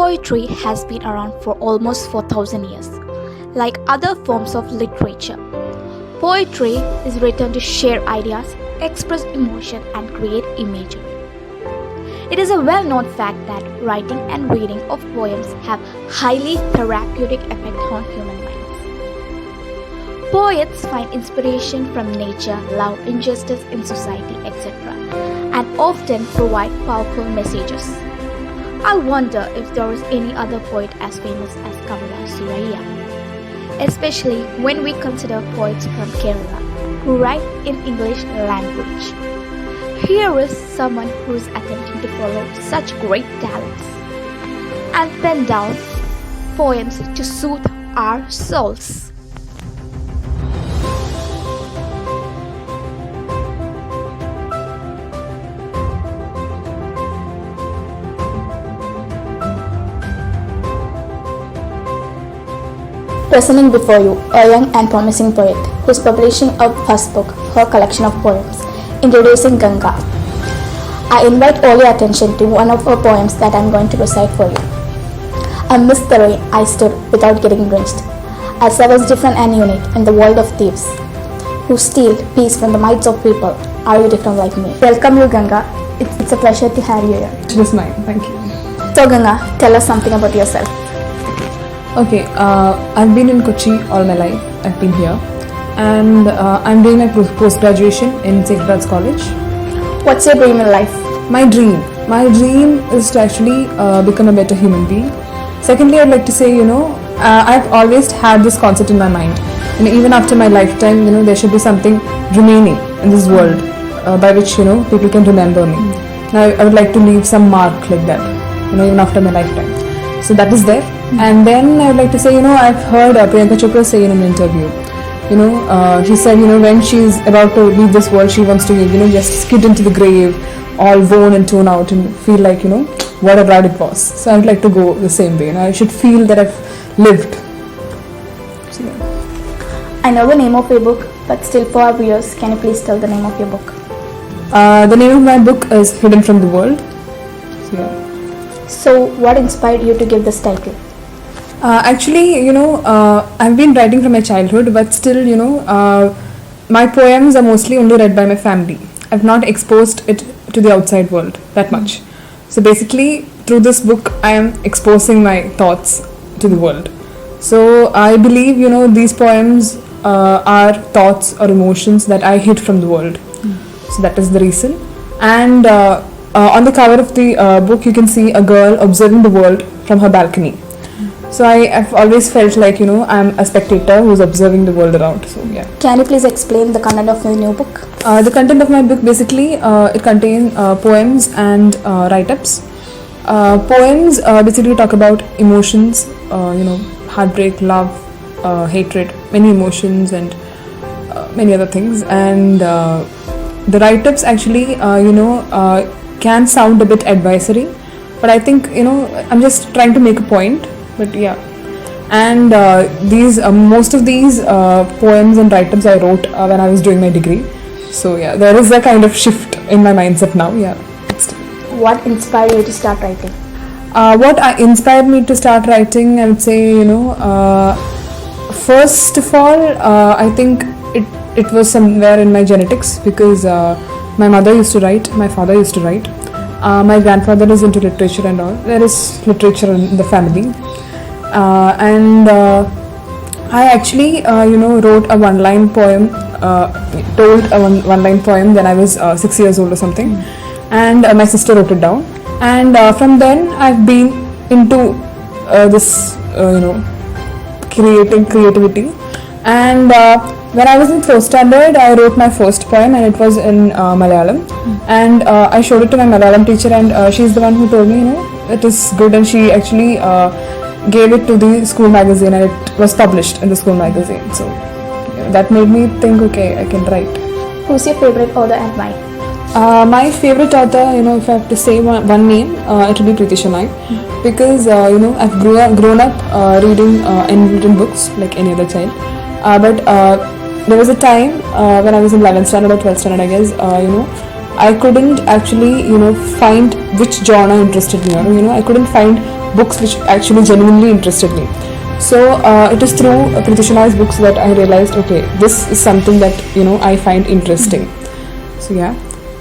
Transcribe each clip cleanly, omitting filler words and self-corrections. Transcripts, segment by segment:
Poetry has been around for almost 4,000 years. Like other forms of literature, poetry is written to share ideas, express emotion, and create imagery. It is a well-known fact that writing and reading of poems have highly therapeutic effect on human minds. Poets find inspiration from nature, love, injustice in society, etc., and often provide powerful messages. I wonder if there is any other poet as famous as Kavila Suraya, especially when we consider poets from Kerala who write in English language. Here is someone who is attempting to follow such great talents and pen down poems to soothe our souls. Presenting before you a young and promising poet who is publishing a first book, her collection of poems, introducing Ganga. I invite all your attention to one of her poems that I am going to recite for you. Amidst the rain I stood without getting drenched, as I was different and unique in the world of thieves, who steal peace from the minds of people. Are you different like me? Welcome you, Ganga. It's a pleasure to have you here. It is mine, thank you. So Ganga, tell us something about yourself. Okay, I've been in Kochi all my life. I've been here, and I'm doing my post-graduation in Sacred Hearts College. What's your dream in life? My dream is to actually become a better human being. Secondly, I'd like to say, I've always had this concept in my mind. Even after my lifetime, there should be something remaining in this world by which, people can remember me. Now, I would like to leave some mark like that, even after my lifetime. So that is there. And then I would like to say, I've heard Priyanka Chopra say in an interview, she said, when she's about to leave this world, she wants to, just skid into the grave, all worn and torn out, and feel like, what a ride it was. So I would like to go the same way. I should feel that I've lived. So, yeah. I know the name of your book, but still for our viewers, can you please tell the name of your book? The name of my book is Hidden from the World. So, yeah. So what inspired you to give this title? Actually, I've been writing from my childhood, but still, my poems are mostly only read by my family. I've not exposed it to the outside world that much. So basically, through this book, I am exposing my thoughts to the world. So I believe, these poems are thoughts or emotions that I hid from the world. So that is the reason. And on the cover of the book, you can see a girl observing the world from her balcony. So I've always felt like, I'm a spectator who's observing the world around. So yeah. Can you please explain the content of your new book? The content of my book, basically, it contains poems and write-ups. Poems basically talk about emotions, heartbreak, love, hatred, many emotions and many other things. And the write-ups actually, can sound a bit advisory. But I think, I'm just trying to make a point. But yeah, and most of these poems and write-ups I wrote when I was doing my degree. So yeah, there is a kind of shift in my mindset now. Yeah. What inspired you to start writing? What inspired me to start writing, I would say, first of all, I think it was somewhere in my genetics, because my mother used to write, my father used to write. My grandfather is into literature and all. There is literature in the family. And I actually, wrote a one-line poem, told a one-line poem when I was 6 years old or something. And my sister wrote it down. And from then, I've been into this, creativity. And when I was in 4th standard, I wrote my first poem, and it was in Malayalam. And I showed it to my Malayalam teacher, and she's the one who told me, it is good, and she actually gave it to the school magazine, and it was published in the school magazine. So that made me think, okay, I can write. Who's your favorite author and why? My favorite author, if I have to say one name, it will be Preeti Shenoy, because I've grown up reading handwritten books like any other child. But there was a time when I was in 11th standard or 12th standard, I guess, I couldn't actually, find which genre interested me, or I couldn't find books which actually genuinely interested me. So it is through Preeti Shenoy's books that I realized, okay, this is something that I find interesting. So yeah,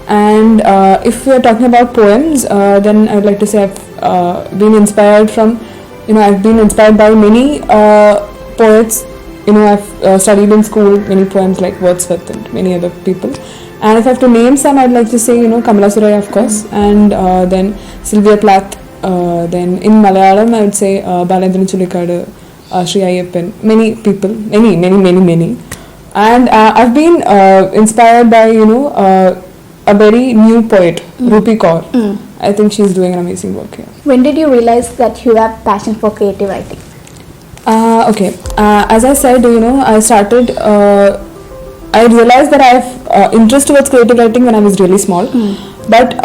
and if we are talking about poems, then I would like to say I've been inspired from, I've been inspired by many poets. I've studied in school many poems like Wordsworth and many other people. And if I have to name some, I'd like to say, Kamala Suraya, of course, and then Sylvia Plath. Then in Malayalam, I would say Balandran Chulikadu, Sri Ayyappan, many people, many. And I've been inspired by, a very new poet, Rupi Kaur. I think she's doing an amazing work here. When did you realize that you have passion for creative writing? Okay, as I said, I started, I realized that I have interest towards creative writing when I was really small. But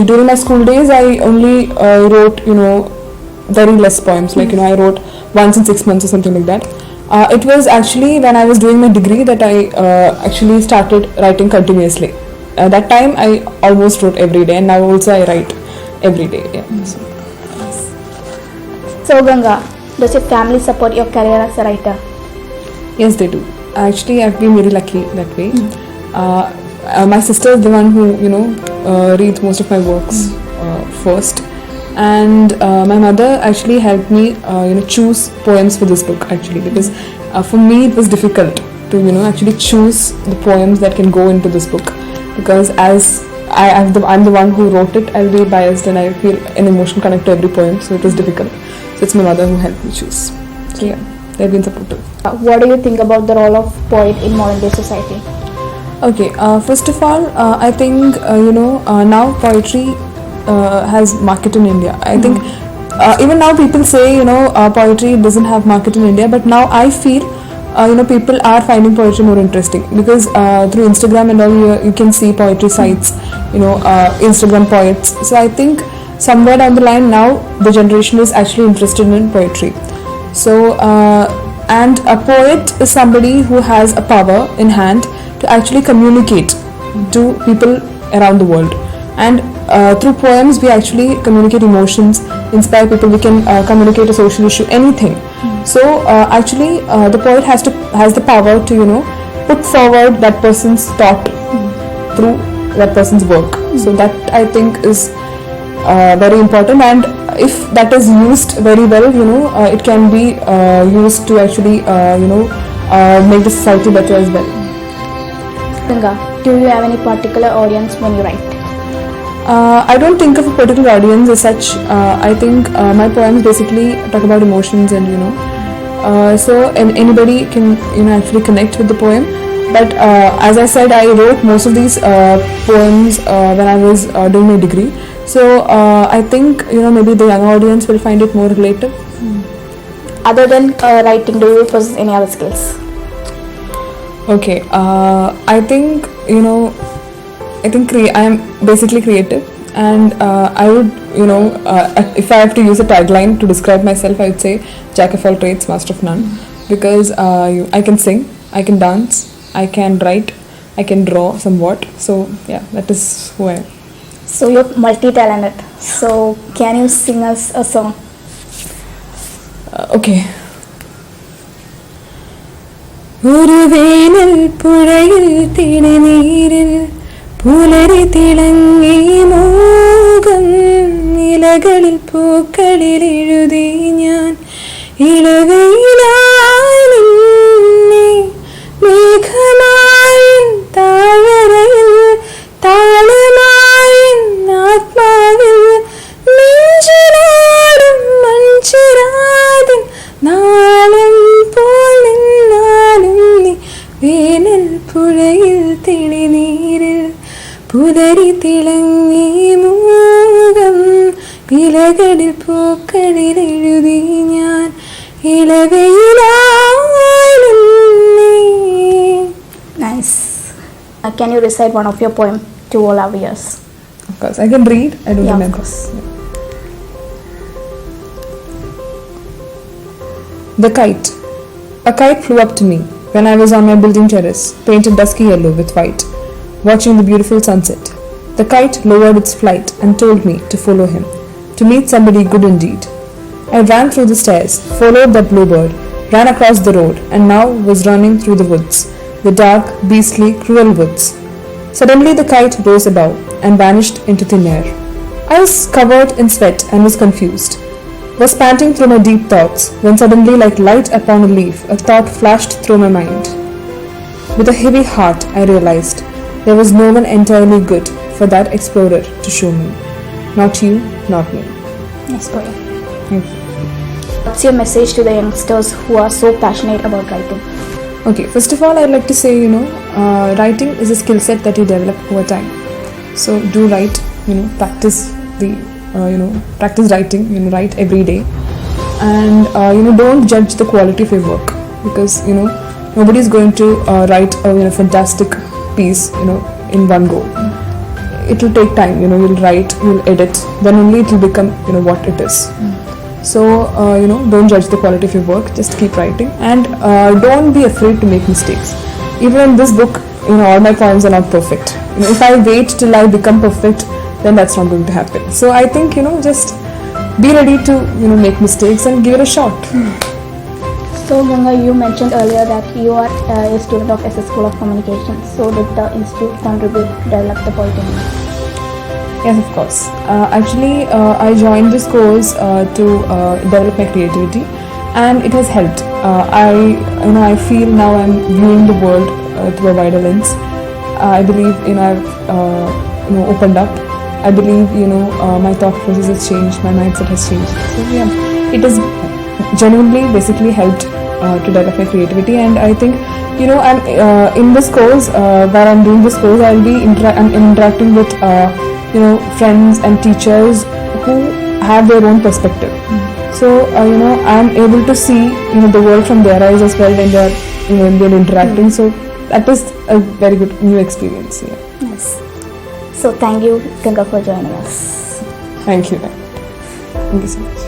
during my school days, I only wrote, very less poems. Like, I wrote once in 6 months or something like that. It was actually when I was doing my degree that I actually started writing continuously. That time I almost wrote every day, and now also I write every day. Yeah. So Ganga, does your family support your career as a writer? Yes, they do. Actually, I've been very lucky that way. My sister is the one who reads most of my works first, and my mother actually helped me choose poems for this book, actually, because for me it was difficult to actually choose the poems that can go into this book, because as I'm the one who wrote it, I'll be biased and I feel an emotional connect to every poem, so it was difficult. So it's my mother who helped me choose. So yeah, they've been supportive. What do you think about the role of poet in modern day society? Okay, first of all, I think now poetry has market in India. I think even now people say poetry doesn't have market in India, but now I feel people are finding poetry more interesting, because through Instagram and all you can see poetry sites, Instagram poets. So I think somewhere down the line now the generation is actually interested in poetry. So and a poet is somebody who has a power in hand to actually communicate to people around the world, and through poems we actually communicate emotions, inspire people, we can communicate a social issue, anything. So actually the poet has the power to put forward that person's thought through that person's work. So that I think is very important, and if that is used very well, it can be used to actually make the society better as well. Ganga, do you have any particular audience when you write? I don't think of a particular audience as such. I think my poems basically talk about emotions, and so anybody can actually connect with the poem. But as I said, I wrote most of these poems when I was doing my degree. So I think maybe the young audience will find it more relative. Other than writing, do you possess any other skills? Okay, I think I am basically creative, and I would if I have to use a tagline to describe myself, I would say jack of all trades, master of none, because I can sing, I can dance, I can write, I can draw somewhat. So yeah, that is who I am. So you're multi-talented. So can you sing us a song? Okay. ഒരു വേനൽ പുഴയിൽ തിളനീരിൽ പുലരി തിളങ്ങി മോകം ഇലകളിൽ പൂക്കളിൽ എഴുതി ഞാൻ ഇളവയിലായി നിന്നെ മേഘമായി താഴ്വരയിൽ താളമായി ആത്മാവിൽ നെഞ്ചിലാടും മൺചിരാതിൻ നാളം പോൽ നിന്നാലും നീ വേനൽ പുഴയിൽ തെളിനീരിൽ പുലരി തിളങ്ങി മൂകം ഇലകളിൽ പൂക്കളിൽ എഴുതി ഞാൻ ഇളവയിലായി നിന്നെ. Nice. Can you recite one of your poem to all our viewers? Of course, I can read. I don't Yeah, of remember. course. The kite. A kite flew up to me when I was on my building terrace, painted dusky yellow with white. watching the beautiful sunset. The kite lowered its flight and told me to follow him, to meet somebody good indeed. I ran through the stairs, followed that bluebird, ran across the road, and now was running through the woods, the dark, beastly, cruel woods. Suddenly the kite rose above and vanished into thin air. I was covered in sweat and was confused, was panting through my deep thoughts, when suddenly, like light upon a leaf, a thought flashed through my mind. With a heavy heart, I realized there was no one entirely good for that explorer to show me. Not you, not me. Yes, Poya. Thank you. What's your message to the youngsters who are so passionate about writing? Okay, first of all, I'd like to say, writing is a skill set that you develop over time. So do write, practice practice writing, write every day. And, don't judge the quality of your work, because, nobody's going to write a fantastic piece, in one go. It will take time, you'll write, you'll edit, then only it will become, what it is. So, don't judge the quality of your work, just keep writing, and don't be afraid to make mistakes. Even in this book, all my poems are not perfect. If I wait till I become perfect, then that's not going to happen. So I think, just be ready to, make mistakes and give it a shot. So Ganga, you mentioned earlier that you are a student of SS School of Communication. So did the institute contribute to develop the poet in you? Yes, of course. Actually, I joined this course to develop my creativity, and it has helped. I feel now I'm viewing the world through a wider lens. I believe I've opened up. I believe my thought process has changed, my mindset has changed. So yeah, it has genuinely basically helped to develop my creativity, and I think I'm in this course where I'm doing this course, I'll be interacting with friends and teachers who have their own perspective. So I'm able to see the world from their eyes as well when they're interacting. So that is a very good new experience. Yeah. Yes. So thank you, Ganga, for joining us. Thank you. Thank you so much.